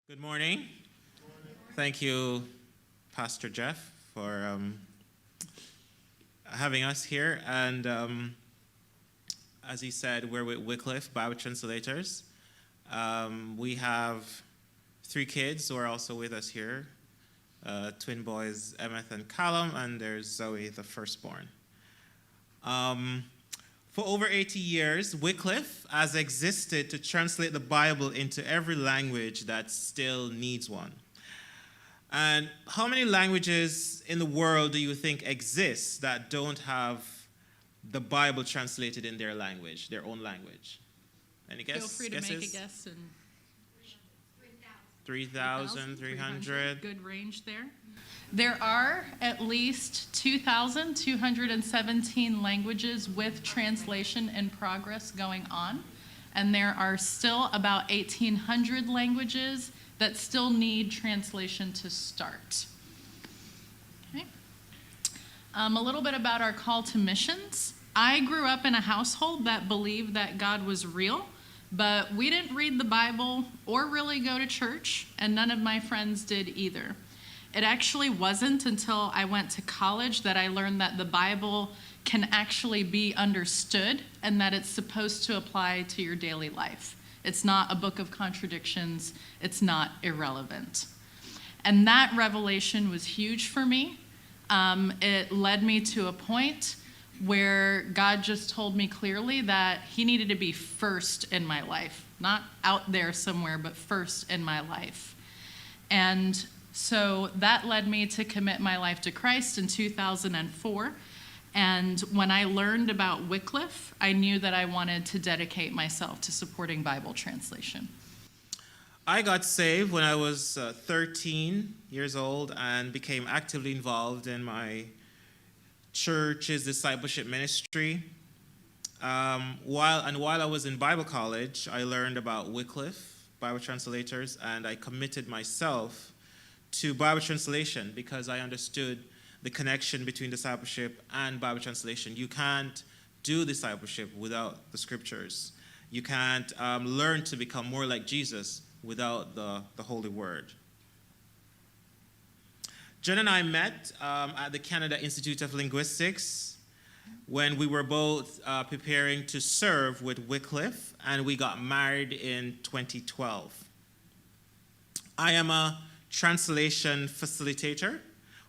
Good morning. Thank you, Pastor Jeff, for having us here. And as he said, we're with Wycliffe Bible Translators. We have 3 kids who are also with us here. Twin boys, Emmett and Callum, and there's Zoe, the firstborn. For over 80 years, Wycliffe has existed to translate the Bible into every language that still needs one. And how many languages in the world do you think exist that don't have the Bible translated in their language, their own language? Any guess? Feel free to guesses? make a guess. 3,300. Good range there. There are at least 2,217 languages with translation in progress going on, and there are still about 1,800 languages that still need translation to start. Okay. A little bit about our call to missions. I grew up in a household that believed that God was real, but we didn't read the Bible or really go to church, and none of my friends did either. It actually wasn't until I went to college that I learned that the Bible can actually be understood and that it's supposed to apply to your daily life. It's not a book of contradictions. It's not irrelevant. And that revelation was huge for me. It led me to a point where God just told me clearly that he needed to be first in my life, not out there somewhere, but first in my life. And so that led me to commit my life to Christ in 2004. And when I learned about Wycliffe, I knew that I wanted to dedicate myself to supporting Bible translation. I got saved when I was 13 years old and became actively involved in my church's discipleship ministry. While I was in Bible college, I learned about Wycliffe Bible Translators, and I committed myself to Bible translation because I understood the connection between discipleship and Bible translation. You can't do discipleship without the scriptures. You can't learn to become more like Jesus without the Holy Word. Jen and I met at the Canada Institute of Linguistics when we were both preparing to serve with Wycliffe, and we got married in 2012. I am a translation facilitator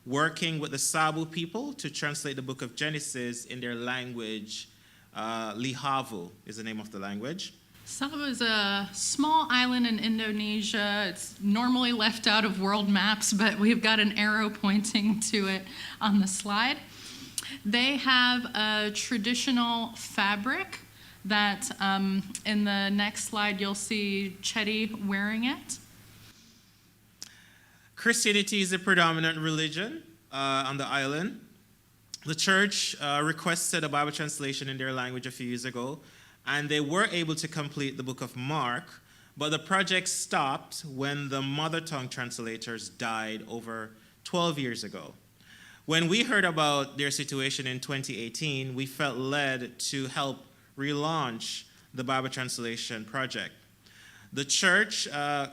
working with the Sabu people to translate the book of Genesis in their language. Lihavu is the name of the language. Sabu is a small island in Indonesia. It's normally left out of world maps, but we've got an arrow pointing to it on the slide. They have a traditional fabric that in the next slide you'll see Chetty wearing it. Christianity is the predominant religion on the island. The church requested a Bible translation in their language a few years ago, and they were able to complete the book of Mark, but the project stopped when the mother tongue translators died over 12 years ago. When we heard about their situation in 2018, we felt led to help relaunch the Bible translation project. The church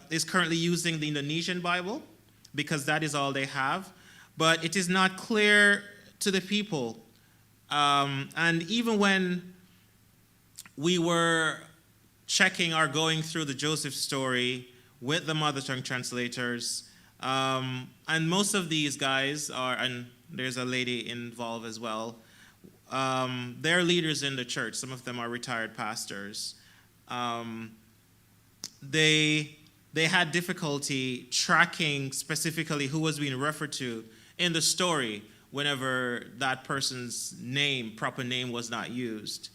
is currently using the Indonesian Bible because that is all they have, but it is not clear to the people. And even when we were checking or going through the Joseph story with the mother tongue translators, and most of these guys are, and there's a lady involved as well, they're leaders in the church. Some of them are retired pastors. They had difficulty tracking specifically who was being referred to in the story whenever that person's proper name was not used.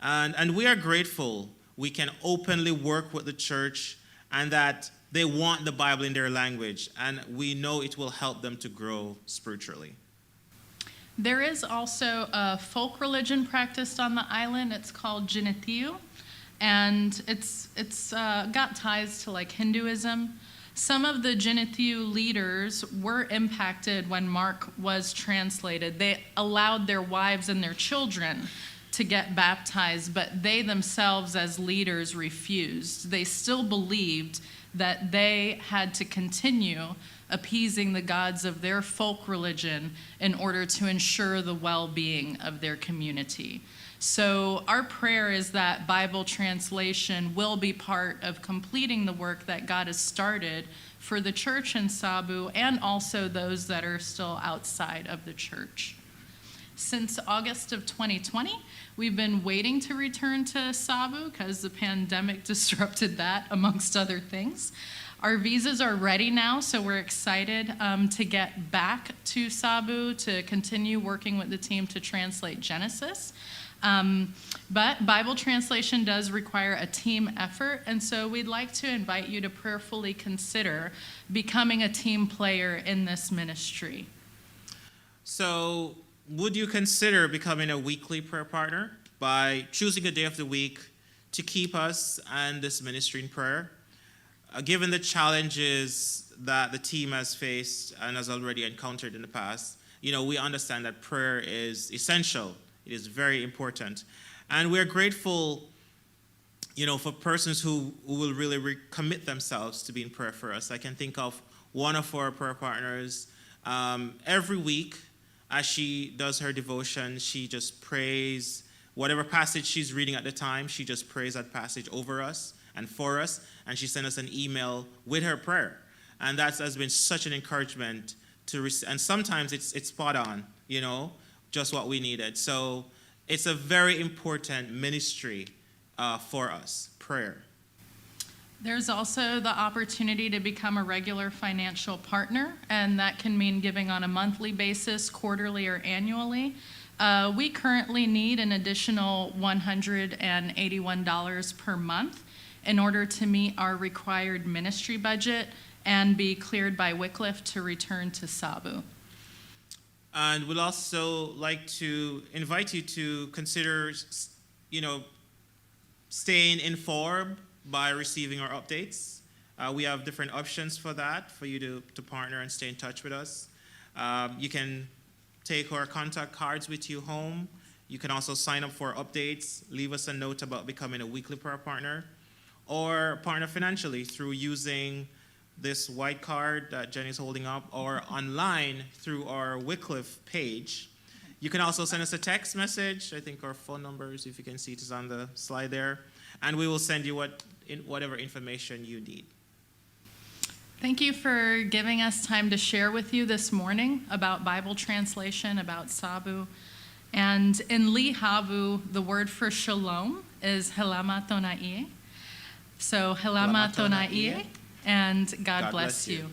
And we are grateful we can openly work with the church and that they want the Bible in their language, and we know it will help them to grow spiritually. There is also a folk religion practiced on the island. It's called Jinithiu, and it's got ties to like Hinduism. Some of the Jinithiu leaders were impacted when Mark was translated. They allowed their wives and their children to get baptized, but they themselves as leaders refused. They still believed that they had to continue appeasing the gods of their folk religion in order to ensure the well-being of their community. So our prayer is that Bible translation will be part of completing the work that God has started for the church in Sabu and also those that are still outside of the church. Since August of 2020, we've been waiting to return to Sabu because the pandemic disrupted that, amongst other things. Our visas are ready now, so we're excited to get back to Sabu to continue working with the team to translate Genesis. But Bible translation does require a team effort, and so we'd like to invite you to prayerfully consider becoming a team player in this ministry. So, would you consider becoming a weekly prayer partner by choosing a day of the week to keep us and this ministry in prayer? Given the challenges that the team has faced and has already encountered in the past, we understand that prayer is essential. It is very important. And we're grateful, for persons who will really commit themselves to be in prayer for us. I can think of one of our prayer partners. Every week, as she does her devotion, she just prays whatever passage she's reading at the time. She just prays that passage over us and for us, and she sent us an email with her prayer. And that has been such an encouragement and sometimes it's spot on, just what we needed. So it's a very important ministry for us, prayer. There's also the opportunity to become a regular financial partner, and that can mean giving on a monthly basis, quarterly, or annually. We currently need an additional $181 per month in order to meet our required ministry budget and be cleared by Wycliffe to return to Sabu. And we'd also like to invite you to consider, staying informed by receiving our updates. We have different options for that, for you to partner and stay in touch with us. You can take our contact cards with you home. You can also sign up for updates, leave us a note about becoming a weekly prayer partner, or partner financially through using this white card that Jenny's holding up, or online through our Wycliffe page. You can also send us a text message. I think our phone numbers, if you can see it, is on the slide there. And we will send you whatever information you need. Thank you for giving us time to share with you this morning about Bible translation, about Sabu. And in Lihavu, the word for shalom is helama tonai. So helama tonai, and God bless you.